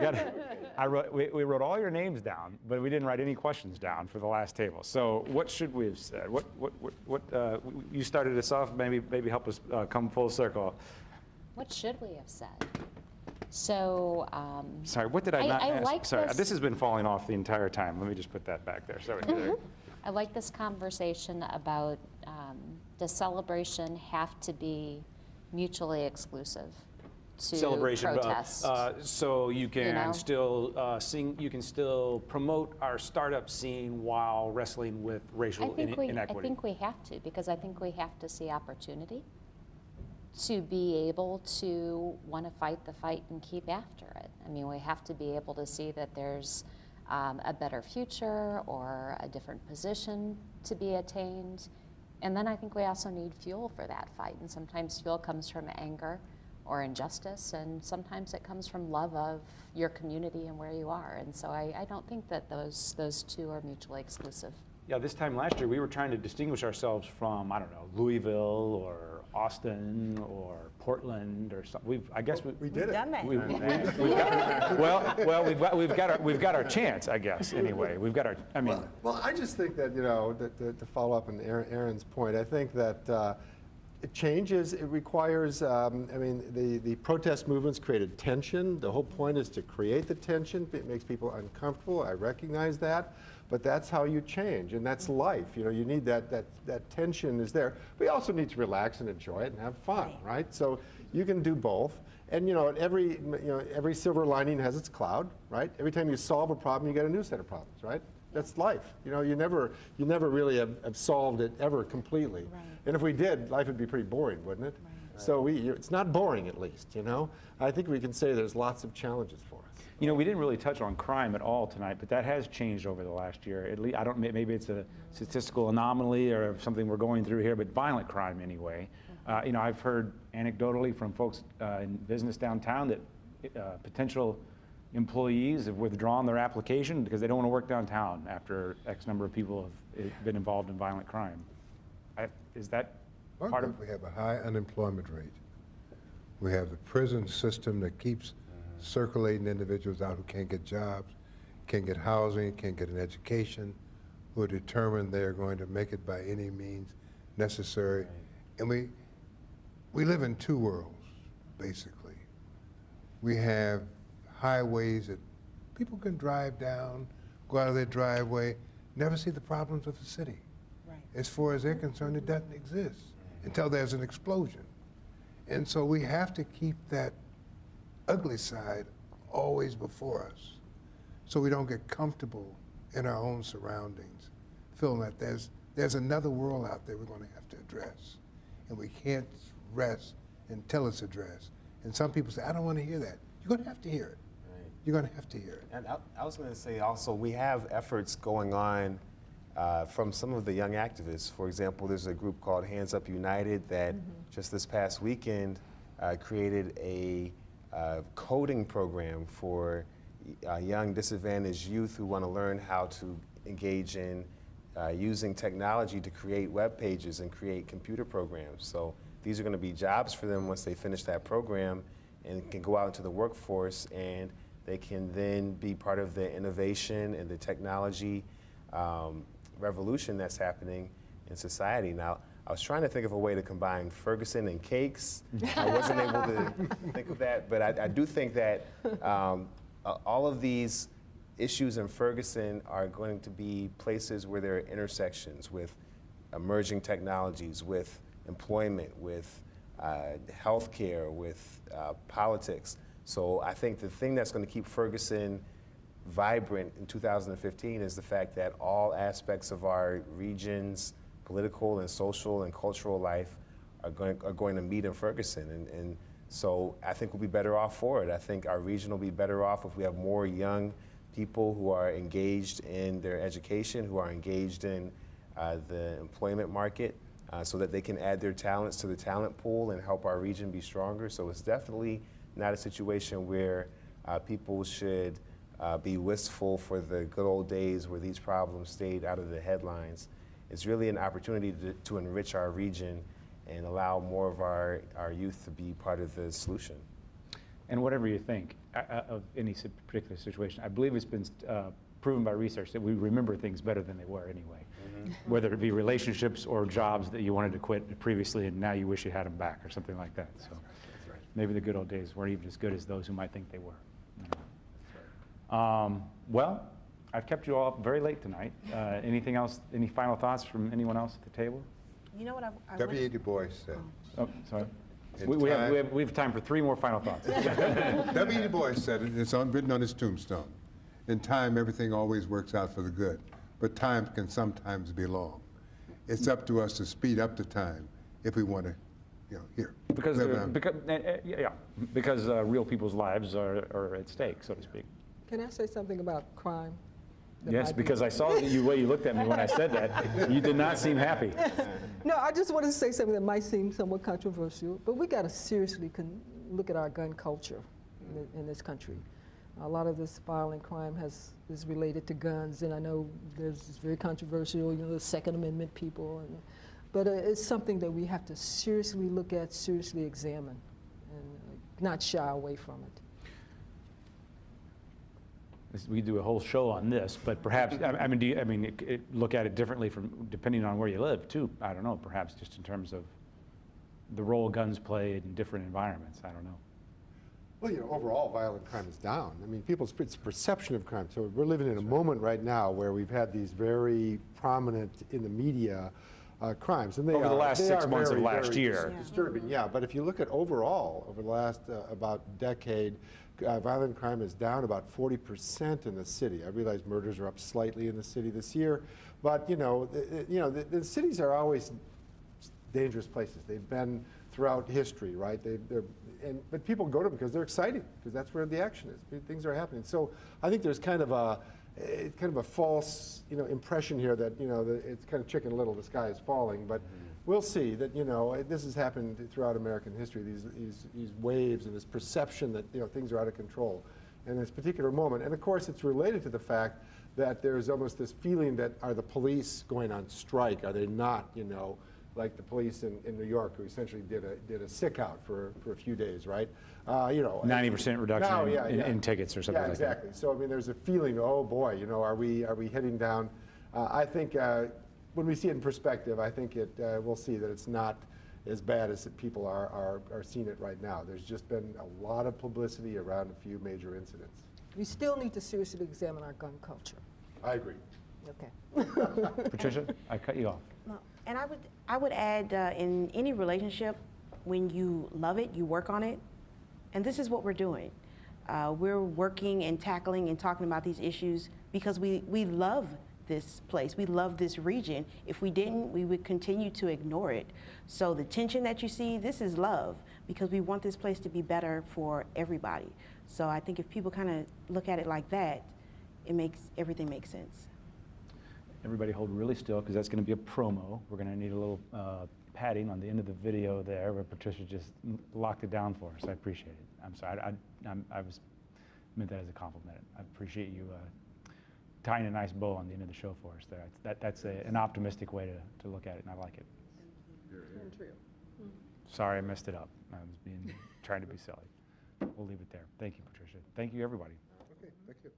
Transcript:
We wrote all your names down, but we didn't write any questions down for the last table. So what should we have said? You started us off, maybe help us come full circle. What should we have said? So, sorry, what did I not ask? Like sorry, this has been falling off the entire time. Let me just put that back there. Sorry. I like this conversation about does celebration have to be mutually exclusive to celebration protest? So you can still sing. You can still promote our startup scene while wrestling with racial inequity. I think we have to, because I think we have to see opportunity to be able to want to fight the fight and keep after it. I mean, we have to be able to see that there's a better future or a different position to be attained. And then I think we also need fuel for that fight. And sometimes fuel comes from anger or injustice, and sometimes it comes from love of your community and where you are. And so I don't think that those two are mutually exclusive. Yeah, this time last year we were trying to distinguish ourselves from, I don't know, Louisville or Austin or Portland or something. I guess we did it. Done that. We've got our chance, I guess. Anyway, we've got our. I mean. Well, I just think that to follow up on Aaron's point, I think that it changes. It requires. I mean, the protest movements created tension. The whole point is to create the tension. It makes people uncomfortable. I recognize that. But that's how you change, and that's life. You need that tension is there. We also need to relax and enjoy it and have fun, right? So you can do both. And every silver lining has its cloud, right? Every time you solve a problem, you get a new set of problems, right? That's life. You never really have solved it ever completely. Right. And if we did, life would be pretty boring, wouldn't it? Right. So it's not boring, at least. I think we can say there's lots of challenges for us. We didn't really touch on crime at all tonight, but that has changed over the last year. At least maybe it's a statistical anomaly or something we're going through here, but violent crime anyway. I've heard anecdotally from folks in business downtown that potential employees have withdrawn their application because they don't want to work downtown after X number of people have been involved in violent crime. Is that part of? We have a high unemployment rate. We have the prison system that keeps circulating individuals out who can't get jobs, can't get housing, can't get an education, who are determined they're going to make it by any means necessary. And we live in two worlds, basically. We have highways that people can drive down, go out of their driveway, never see the problems of the city. Right. As far as they're concerned, it doesn't exist until there's an explosion. And so we have to keep that ugly side always before us so we don't get comfortable in our own surroundings, feeling that there's another world out there we're going to have to address. And we can't rest until it's addressed. And some people say, I don't want to hear that. You're going to have to hear it. Right. You're going to have to hear it. And I was going to say also, we have efforts going on from some of the young activists. For example, there's a group called Hands Up United that just this past weekend created a coding program for young disadvantaged youth who want to learn how to engage in using technology to create web pages and create computer programs. So these are going to be jobs for them once they finish that program and can go out into the workforce, and they can then be part of the innovation and the technology revolution that's happening in society. Now, I was trying to think of a way to combine Ferguson and cakes. I wasn't able to think of that, but I do think that all of these issues in Ferguson are going to be places where there are intersections with emerging technologies, with employment, with healthcare, with politics. So I think the thing that's going to keep Ferguson vibrant in 2015 is the fact that all aspects of our region's political and social and cultural life are going to meet in Ferguson. And so I think we'll be better off for it. I think our region will be better off if we have more young people who are engaged in their education, who are engaged in the employment market, so that they can add their talents to the talent pool and help our region be stronger. So it's definitely not a situation where people should be wistful for the good old days where these problems stayed out of the headlines. It's really an opportunity to enrich our region and allow more of our youth to be part of the solution. And whatever you think of any particular situation, I believe it's been proven by research that we remember things better than they were anyway. Whether it be relationships or jobs that you wanted to quit previously and now you wish you had them back or something like that. So maybe the good old days weren't even as good as those who might think they were. Well, I've kept you all up very late tonight. Anything else, any final thoughts from anyone else at the table? You know what I W.E. Du Bois said, Oh, sorry. In We time- have time for 3 more final thoughts. W.E. Du Bois said it, it's written on his tombstone. In time, everything always works out for the good, but time can sometimes be long. It's up to us to speed up the time if we want to, here. Because, live on- because real people's lives are at stake, so to speak. Can I say something about crime? that Yes, might be- because I saw the way you looked at me when I said that. You did not seem happy. No, I just wanted to say something that might seem somewhat controversial, but we got to seriously look at our gun culture in this country. A lot of this violent crime is related to guns, and I know it's very controversial, the Second Amendment people, but it's something that we have to seriously look at, seriously examine, and not shy away from it. We do a whole show on this, but perhaps, look at it differently depending on where you live too. I don't know, perhaps just in terms of the role guns play in different environments. I don't know. Well, overall, violent crime is down. I mean, people's perception of crime. So we're living in a moment right now where we've had these very prominent in the media crimes, and they Over the are- last they 6 are months of very, last very year. disturbing. Yeah, but if you look at overall over the last about decade, violent crime is down about 40% in the city. I realize murders are up slightly in the city this year, but the cities are always dangerous places. They've been throughout history, right? But people go to them because they're excited, because that's where the action is. Things are happening. So I think there's kind of a false, impression here that that it's kind of Chicken Little, the sky is falling. But we'll see that this has happened throughout American history. These waves and this perception that things are out of control in this particular moment. And of course, it's related to the fact that there's almost this feeling that are the police going on strike? Are they not? Like the police in New York, who essentially did a sick out for a few days, right? 90% reduction now, in tickets or something yeah, like that. exactly. So I mean, there's a feeling, oh boy, are we heading down? I think when we see it in perspective, I think we'll see that it's not as bad as people are seeing it right now. There's just been a lot of publicity around a few major incidents. We still need to seriously examine our gun culture. I agree. Okay. Patricia, I cut you off. And I would add, in any relationship, when you love it, you work on it. And this is what we're doing. We're working and tackling and talking about these issues because we love this place. We love this region. If we didn't, we would continue to ignore it. So the tension that you see, this is love, because we want this place to be better for everybody. So I think if people kind of look at it like that, everything makes sense. Everybody hold really still, because that's going to be a promo. We're going to need a little padding on the end of the video there, where Patricia just locked it down for us. I appreciate it. I'm sorry. I meant that as a compliment. I appreciate you tying a nice bow on the end of the show for us there. That's an optimistic way to look at it, and I like it. Sorry I messed it up. I was trying to be silly. We'll leave it there. Thank you, Patricia. Thank you, everybody. Okay, thank you.